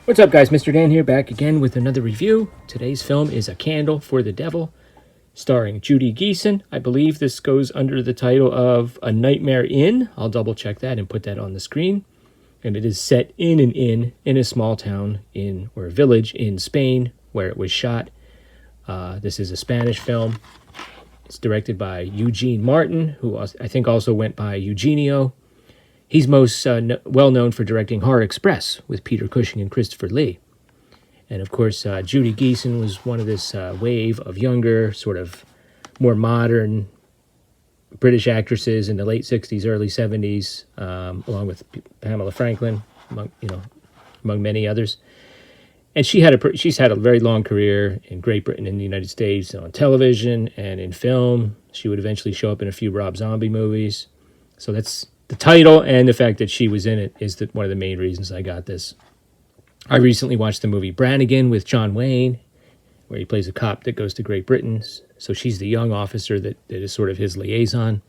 What's up, guys? Mr. Dan here, back again with another review. Today's film is A Candle for the Devil, starring Judy Geeson. I believe this goes under the title of A Nightmare Inn. I'll double check that and put that on the screen. And it is set in an inn in a small town or a village in Spain where it was shot. This is a Spanish film. It's directed by Eugene Martin, who I think also went by Eugenio. He's most well known for directing Horror Express with Peter Cushing and Christopher Lee. And of course, Judy Geeson was one of this wave of younger, sort of more modern British actresses in the late 60s, early 70s, along with Pamela Franklin, among many others. And she's had a very long career in Great Britain and the United States on television and in film. She would eventually show up in a few Rob Zombie movies. So that's the title, and the fact that she was in it is one of the main reasons I got this. I recently watched the movie Brannigan with John Wayne, where he plays a cop that goes to Great Britain. So she's the young officer that is sort of his liaison.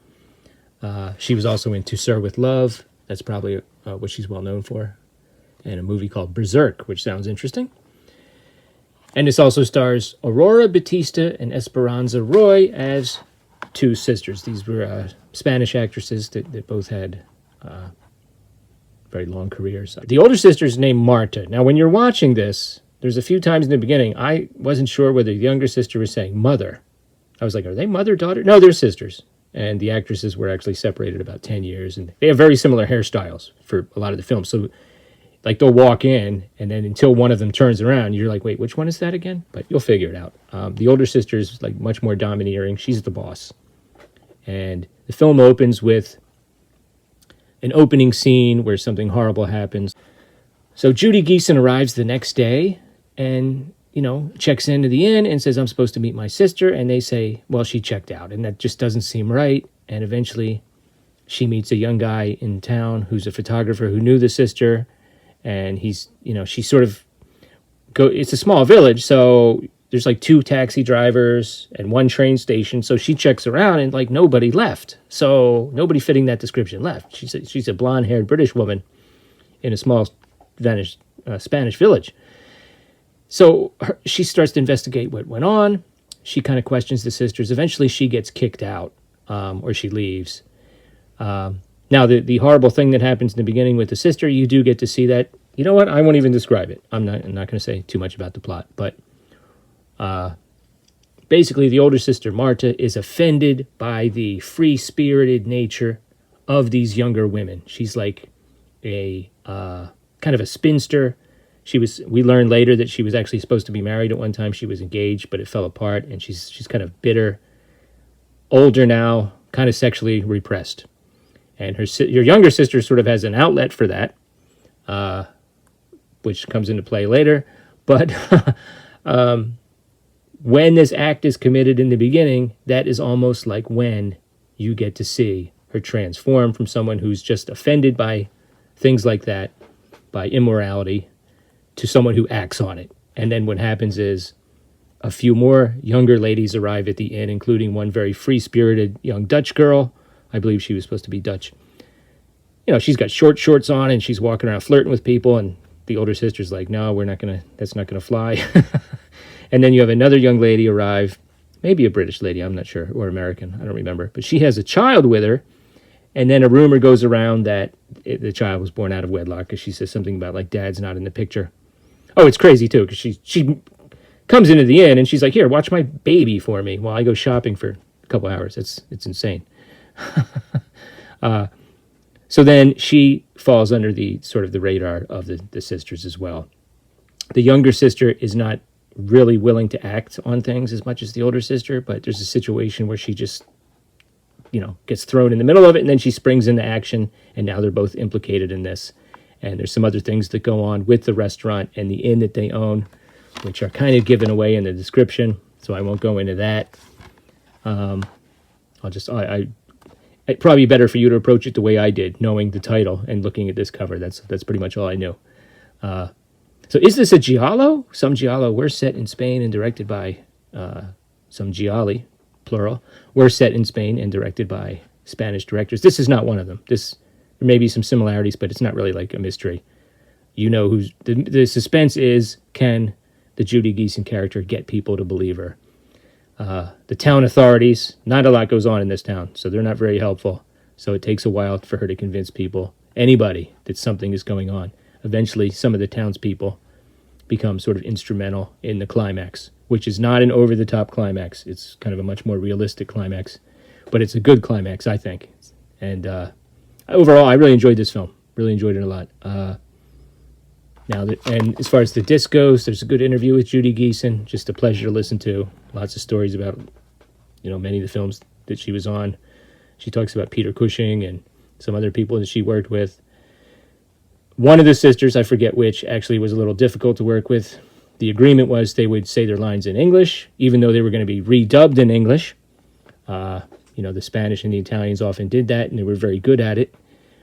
She was also in To Sir with Love. That's probably what she's well known for. And a movie called Berserk, which sounds interesting. And this also stars Aurora Batista and Esperanza Roy as two sisters. These were Spanish actresses that both had very long careers. The older sister is named Marta. Now, when you're watching this, there's a few times in the beginning, I wasn't sure whether the younger sister was saying mother. I was like, are they mother, daughter? No, they're sisters. And the actresses were actually separated about 10 years. And they have very similar hairstyles for a lot of the films. So, like, they'll walk in, and then until one of them turns around, you're like, wait, which one is that again? But you'll figure it out. The older sister is, like, much more domineering. She's the boss. And the film opens with an opening scene where something horrible happens. So Judy Geeson arrives the next day and, checks into the inn and says, I'm supposed to meet my sister. And they say, well, she checked out. And that just doesn't seem right. And eventually she meets a young guy in town who's a photographer who knew the sister. And she sort of it's a small village, so there's like two taxi drivers and one train station. So she checks around and like nobody left. So nobody fitting that description left. She's a blonde-haired British woman in a small Spanish village. So she starts to investigate what went on. She kind of questions the sisters. Eventually she gets kicked out, or she leaves. Now the horrible thing that happens in the beginning with the sister, you do get to see that. You know what? I won't even describe it. I'm not going to say too much about the plot, but basically, the older sister, Marta, is offended by the free-spirited nature of these younger women. She's like a kind of a spinster. We learned later that she was actually supposed to be married at one time. She was engaged, but it fell apart, and she's kind of bitter, older now, kind of sexually repressed. And her younger sister sort of has an outlet for that, which comes into play later. But when this act is committed in the beginning, that is almost like when you get to see her transform from someone who's just offended by things like that, by immorality, to someone who acts on it. And then what happens is a few more younger ladies arrive at the inn, including one very free-spirited young Dutch girl. I believe she was supposed to be Dutch. She's got short shorts on and she's walking around flirting with people, and the older sister's like, no, that's not gonna fly. And then you have another young lady arrive, maybe a British lady, I'm not sure, or American, I don't remember. But she has a child with her, and then a rumor goes around that the child was born out of wedlock, because she says something about, like, dad's not in the picture. Oh, it's crazy, too, because she comes into the inn, and she's like, here, watch my baby for me while I go shopping for a couple hours. It's insane. So then she falls under the sort of the radar of the sisters as well. The younger sister is not really willing to act on things as much as the older sister, but there's a situation where she just, gets thrown in the middle of it, and then she springs into action, and now they're both implicated in this. And there's some other things that go on with the restaurant and the inn that they own, which are kind of given away in the description, so I won't go into that. It'd probably be better for you to approach it the way I did, knowing the title and looking at this cover. That's pretty much all I knew. So is this a giallo? Some giallo were set in Spain and directed by some gialli, plural, were set in Spain and directed by Spanish directors. This is not one of them. There may be some similarities, but it's not really like a mystery. you know who's the suspense is, can the Judy Geeson character get people to believe her? The town authorities, not a lot goes on in this town, so they're not very helpful. So it takes a while for her to convince people, anybody, that something is going on. Eventually, some of the townspeople become sort of instrumental in the climax, which is not an over-the-top climax. It's kind of a much more realistic climax, but it's a good climax, I think. And overall, I really enjoyed this film. Really enjoyed it a lot. And as far as the disc goes, there's a good interview with Judy Geeson. Just a pleasure to listen to. Lots of stories about, many of the films that she was on. She talks about Peter Cushing and some other people that she worked with. One of the sisters, I forget which, actually was a little difficult to work with. The agreement was they would say their lines in English, even though they were going to be redubbed in English. The Spanish and the Italians often did that, and they were very good at it.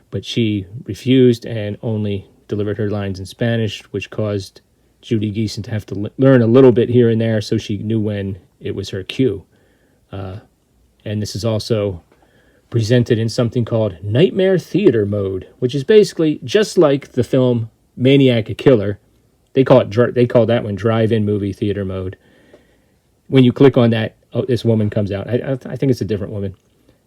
But she refused and only delivered her lines in Spanish, which caused Judy Geeson to have to learn a little bit here and there so she knew when it was her cue. And this is also presented in something called Nightmare Theater Mode, which is basically just like the film Maniac a Killer. They call that one Drive-In Movie Theater Mode. When you click on that, this woman comes out. I think it's a different woman.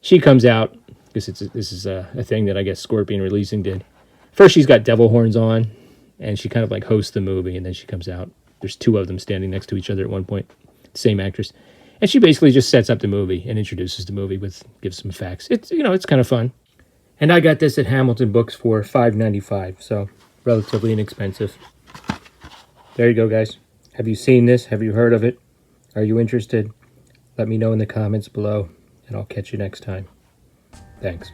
She comes out because this is a thing that I guess Scorpion Releasing did. First, she's got devil horns on, and she kind of like hosts the movie, and then she comes out. There's two of them standing next to each other at one point, same actress. And she basically just sets up the movie and introduces the movie gives some facts. It's kind of fun. And I got this at Hamilton Books for $5.95, so relatively inexpensive. There you go, guys. Have you seen this? Have you heard of it? Are you interested? Let me know in the comments below, and I'll catch you next time. Thanks.